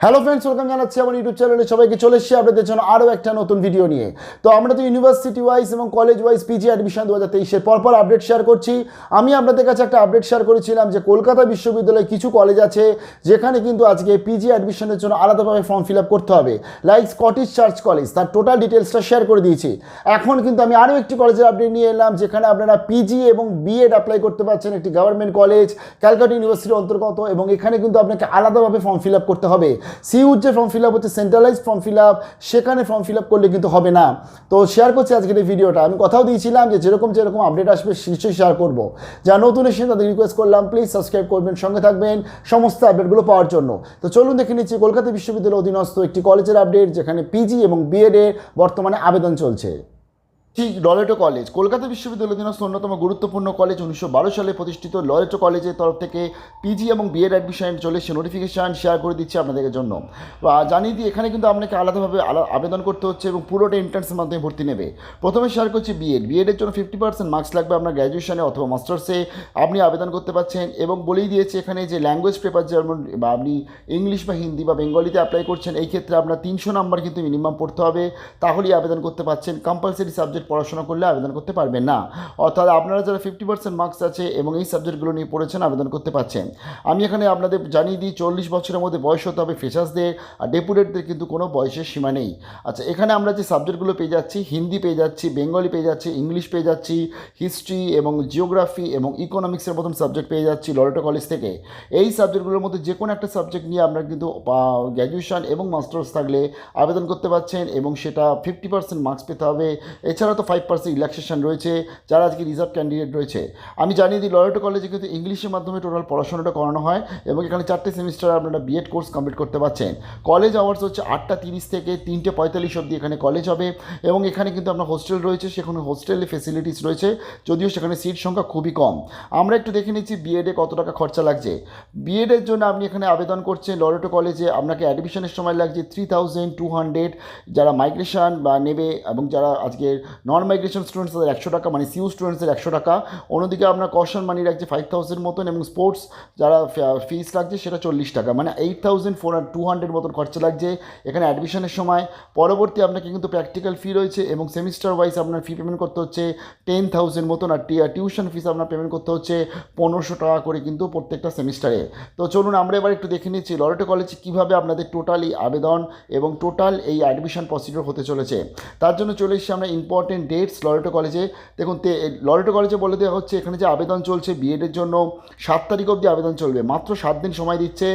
Hello friends, welcome জানাচ্ছি আমার YouTube চ্যানেলে সবাইকে। চলে এসেছি আপনাদের জন্য আরও একটা নতুন ভিডিও নিয়ে। তো আমরা তো ইউনিভার্সিটি ওয়াইজ এবং কলেজ ওয়াইজ পিজি অ্যাডমিশন 2023-এর পরপর আপডেট শেয়ার করছি। আমি আপনাদের কাছে একটা আপডেট শেয়ার করেছিলাম যে কলকাতা বিশ্ববিদ্যালয়ে কিছু কলেজ আছে যেখানে কিন্তু আজকে পিজি অ্যাডমিশনের জন্য আলাদাভাবে ফর্ম ফিল আপ করতে হবে, লাইক স্কটিশ চার্চ কলেজ। তার টোটাল ডিটেলসটা শেয়ার করে দিয়েছি। এখন কিন্তু আমি আরও একটি কলেজের আপডেট নিয়ে এলাম যেখানে আপনারা পিজি এবং বিএড অ্যাপ্লাই করতে পারছেন। একটি গভর্নমেন্ট কলেজ, ক্যালকাটা ইউনিভার্সিটির অন্তর্গত, এবং এখানে কিন্তু আপনাকে আলাদাভাবে ফর্ম ফিল আপ করতে হবে। সিইউর যে ফর্ম ফিল আপ হচ্ছে সেন্ট্রালাইজড ফর্ম ফিল আপ, সেখানে ফর্ম ফিল আপ করলে কিন্তু হবে না। তো শেয়ার করছি আজকের এই ভিডিওটা। আমি কথাও দিয়েছিলাম যে যেরকম আপডেট আসবে নিশ্চয়ই শেয়ার করবো। যারা নতুন এসেছেন তাদের রিকোয়েস্ট করলাম প্লিজ সাবস্ক্রাইব করবেন, সঙ্গে থাকবেন সমস্ত আপডেটগুলো পাওয়ার জন্য। তো চলুন দেখে নিচ্ছি কলকাতা বিশ্ববিদ্যালয়ের অধীনস্থ একটি কলেজের আপডেট যেখানে পিজি এবং বিএড এর বর্তমানে আবেদন চলছে। ঠিক, লরেটো কলেজ কলকাতা বিশ্ববিদ্যালয়ের অধীনস্থ অন্যতম গুরুত্বপূর্ণ কলেজ। 1912 সালে প্রতিষ্ঠিত লরেটো কলেজের তরফ থেকে পিজি এবং বিএড অ্যাডমিশন চলে এসে নোটিফিকেশান শেয়ার করে দিচ্ছি আপনাদের জন্য। জানিয়ে দিই এখানে কিন্তু আপনাকে আলাদাভাবে আবেদন করতে হচ্ছে এবং পুরোটা এন্ট্রান্সের মাধ্যমে ভর্তি নেবে। প্রথমে শেয়ার করছি বিএডের জন্য 50% মার্কস লাগবে আপনার গ্র্যাজুয়েশনে অথবা মাস্টার্সে আপনি আবেদন করতে পারছেন। এবং বলেই দিয়েছে এখানে যে ল্যাঙ্গুয়েজ পেপার যেমন বা আপনি ইংলিশ বা হিন্দি বা বেঙ্গলিতে অ্যাপ্লাই করছেন, এই ক্ষেত্রে আপনার 300 নাম্বার কিন্তু মিনিমাম পড়তে হবে, তাহলেই আবেদন করতে পারছেন। কম্পালসারি সাবজেক্ট পড়াশোনা করলে আবেদন করতে পারবেন না। অর্থাৎ আপনারা যারা 50% মার্কস আছে এবং এই সাবজেক্টগুলো নিয়ে পড়েছেন আবেদন করতে পারছেন। আমি এখানে আপনাদের জানিয়ে দিই 40 বছরের মধ্যে বয়স হতে হবে ফ্রেশার্সদের, আর ডেপুটেডদের কিন্তু কোনো বয়সের সীমা নেই। আচ্ছা, এখানে আমরা যে সাবজেক্টগুলো পেয়ে যাচ্ছি, হিন্দি পেয়ে যাচ্ছি, বেঙ্গলি পেয়ে যাচ্ছি, ইংলিশ পেয়ে যাচ্ছি, হিস্ট্রি এবং জিওগ্রাফি এবং ইকোনমিক্সের মতন সাবজেক্ট পেয়ে যাচ্ছি লরেটো কলেজ থেকে। এই সাবজেক্টগুলোর মধ্যে যে কোনো একটা সাবজেক্ট নিয়ে আপনারা কিন্তু গ্র্যাজুয়েশন এবং মাস্টার্স থাকলে আবেদন করতে পারছেন এবং সেটা 50% মার্কস পেতে হবে। এছাড়া তো 5% রিল্যাক্সেশন রয়েছে যারা আজকে রিজার্ভ ক্যান্ডিডেট রয়েছে। আমি জানিয়ে দিই লরেটো কলেজে কিন্তু ইংলিশের মাধ্যমে টোটাল পড়াশোনাটা করানো হয় এবং এখানে 4টে সেমিস্টারে আপনারা বিএড কোর্স কমপ্লিট করতে পারছেন। কলেজ আওয়ার্স হচ্ছে 8টা 30 থেকে 3টে 45 অবধি এখানে কলেজ হবে এবং এখানে কিন্তু আপনার হোস্টেল রয়েছে, সেখানে হোস্টেলে ফেসিলিটিস রয়েছে, যদিও সেখানে সিট সংখ্যা খুবই কম। আমরা একটু দেখে নিচ্ছি বিএডে কত টাকা খরচা লাগছে। বিএডের জন্য আপনি এখানে আবেদন করছেন লরেটো কলেজে, আপনাকে অ্যাডমিশনের সময় লাগছে 3200। যারা মাইগ্রেশন বা নেবে এবং যারা আজকে নন মাইগ্রেশন স্টুডেন্টস তাদের 100 টাকা, মানে সিইউ স্টুডেন্টসের 100 টাকা। অন্যদিকে আপনার কশন মানি লাগছে 5000 মতন এবং স্পোর্টস যারা ফিস লাগছে সেটা 40 টাকা, মানে 8400 মতন খরচা লাগছে এখানে অ্যাডমিশনের সময়। পরবর্তী আপনাকে কিন্তু প্র্যাকটিক্যাল ফি রয়েছে এবং সেমিস্টার ওয়াইজ আপনার ফি পেমেন্ট করতে হচ্ছে 10,000 মতন, আর টিউশন ফিস আপনার পেমেন্ট করতে হচ্ছে 1500 টাকা করে কিন্তু প্রত্যেকটা সেমিস্টারে। তো চলুন আমরা এবার একটু দেখে নিচ্ছি লরেটো কলেজে কীভাবে আপনাদের টোটালি আবেদন এবং টোটাল এই অ্যাডমিশন প্রসিডিওর হতে চলেছে। তার জন্য চলে এসেছি আমরা ইম্পর্টেন্ট ডেটস লরেটো কলেজে। দেখুন লরেটো কলেজে বলে দেওয়া হচ্ছে এখানে যে আবেদন চলছে বিএডের জন্য 7 তারিখ অবধি আবেদন চলবে, মাত্র 7 দিন সময় দিচ্ছে।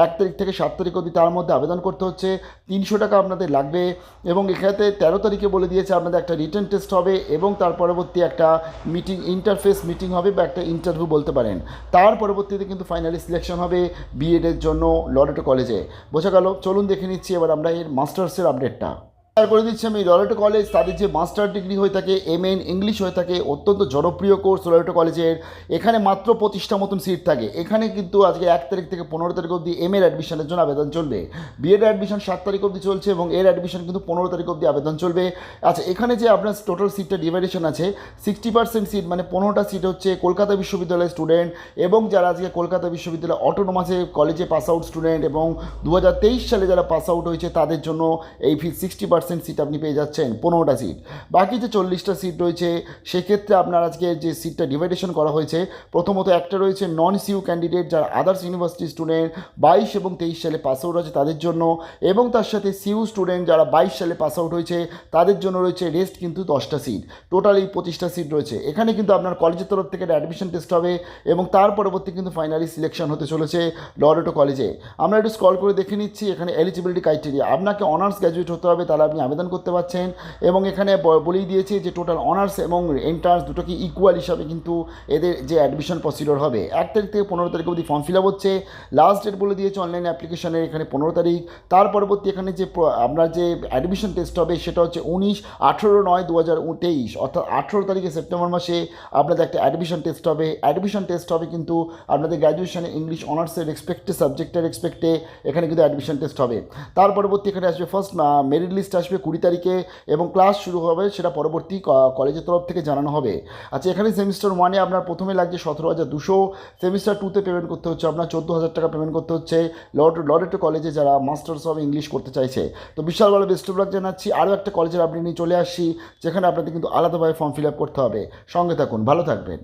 1 তারিখ থেকে 7 তারিখ অবধি তার মধ্যে আবেদন করতে হচ্ছে, 300 টাকা আপনাদের লাগবে। এবং এখানে 13 তারিখে বলে দিয়েছে আপনাদের একটা রিটেন টেস্ট হবে এবং তার পরবর্তী একটা মিটিং, ইন্টারফেস মিটিং হবে বা একটা ইন্টারভিউ বলতে পারেন। তার পরবর্তীতে কিন্তু ফাইনালি সিলেকশন হবে বিএডের জন্য লরেটো কলেজে। বোঝা গেল? চলুন দেখে নিচ্ছি এবার আমরা এর মাস্টার্সের আপডেটটা করে দিচ্ছি। আমি লরেটো কলেজ তাদের যে মাস্টার ডিগ্রি হয়ে থাকে এমএন ইংলিশ হয়ে থাকে, অত্যন্ত জনপ্রিয় কোর্স লরেটো কলেজের। এখানে মাত্র 25টা মতন সিট থাকে। এখানে কিন্তু আজকে 1 তারিখ থেকে 15 তারিখ অবধি এম এর অ্যাডমিশনের জন্য আবেদন চলবে। বিএড অ্যাডমিশন 7 তারিখ অবধি চলছে এবং এর অ্যাডমিশন কিন্তু 15 তারিখ অবধি আবেদন চলবে। আচ্ছা, এখানে যে আপনার টোটাল সিটটা ডিভাইডেশন আছে, 60% সিট মানে 15টা সিট হচ্ছে কলকাতা বিশ্ববিদ্যালয়ের স্টুডেন্ট এবং যারা আজকে কলকাতা বিশ্ববিদ্যালয় অটোনোমাসে কলেজে পাস আউট স্টুডেন্ট এবং 2023 সালে যারা পাস আউট হয়েছে তাদের জন্য এই 60% সিট আপনি পেয়ে যাচ্ছেন, 15টা সিট। বাকি যে 40টা সিট রয়েছে সেক্ষেত্রে আপনার আজকে যে সিটটা ডিভাইডেশন করা হয়েছে, প্রথমত একটা রয়েছে নন সিইউ ক্যান্ডিডেট যারা আদার্স ইউনিভার্সিটি স্টুডেন্ট 22 এবং 23 সালে পাস আউট আছে তাদের জন্য, এবং তার সাথে সিইউ স্টুডেন্ট যারা 22 সালে পাস আউট হয়েছে তাদের জন্য রয়েছে রেস্ট কিন্তু 10টা সিট। টোটাল এই 25টা সিট রয়েছে। এখানে কিন্তু আপনার কলেজের তরফ থেকে একটা অ্যাডমিশন টেস্ট হবে এবং তার পরবর্তী কিন্তু ফাইনালি সিলেকশন হতে চলেছে লরেটো কলেজে। আমরা একটু স্ক্রল করে দেখে নিচ্ছি এখানে এলিজিবিলিটি ক্রাইটেরিয়া। আপনাকে অনার্স গ্র্যাজুয়েট হতে হবে, তাহলে আপনি আবেদন করতে পারছেন। এবং এখানে বলেই দিয়েছে যে টোটাল অনার্স এবং এন্ট্রান্স দুটোকে ইকুয়াল হিসাবে কিন্তু এদের যে অ্যাডমিশন প্রসিডিওর হবে। 1 তারিখ থেকে 15 তারিখ অবধি ফর্ম ফিল আপ হচ্ছে। লাস্ট ডেট বলে দিয়েছে অনলাইন অ্যাপ্লিকেশনের এখানে 15 তারিখ। তার পরবর্তী এখানে যে আপনার যে অ্যাডমিশন টেস্ট হবে সেটা হচ্ছে 18/9/2023, অর্থাৎ 18 তারিখে সেপ্টেম্বর মাসে আপনাদের একটা অ্যাডমিশন টেস্ট হবে। অ্যাডমিশন টেস্ট হবে কিন্তু আপনাদের গ্র্যাজুয়েশনে ইংলিশ অনার্সের রেসপেক্টে সাবজেক্টের রেসপেক্টে এখানে কিন্তু অ্যাডমিশন টেস্ট হবে। তার পরবর্তী এখানে আসবে ফার্স্ট মেরিট লিস্ট আসবে 20 তারিখে এবং ক্লাস শুরু হবে সেটা পরবর্তী কলেজের তরফ থেকে জানানো হবে। আচ্ছা, এখানে সেমিস্টার 1-এ আপনার প্রথমে লাগছে 17,200, সেমিস্টার 2-তে পেমেন্ট করতে হচ্ছে আপনার 14,000 টাকা পেমেন্ট করতে হচ্ছে লরেটো কলেজে যারা মাস্টার্স অফ ইংলিশ করতে চাইছে। তো বিশাল বড় বেস্ট অফ লাক জানাচ্ছি। আরও একটা কলেজের আপডেট নিয়ে চলে আসছি, যেখানে আপনাদের কিন্তু আলাদাভাবে ফর্ম ফিল আপ করতে হবে। সঙ্গে থাকুন, ভালো থাকবেন।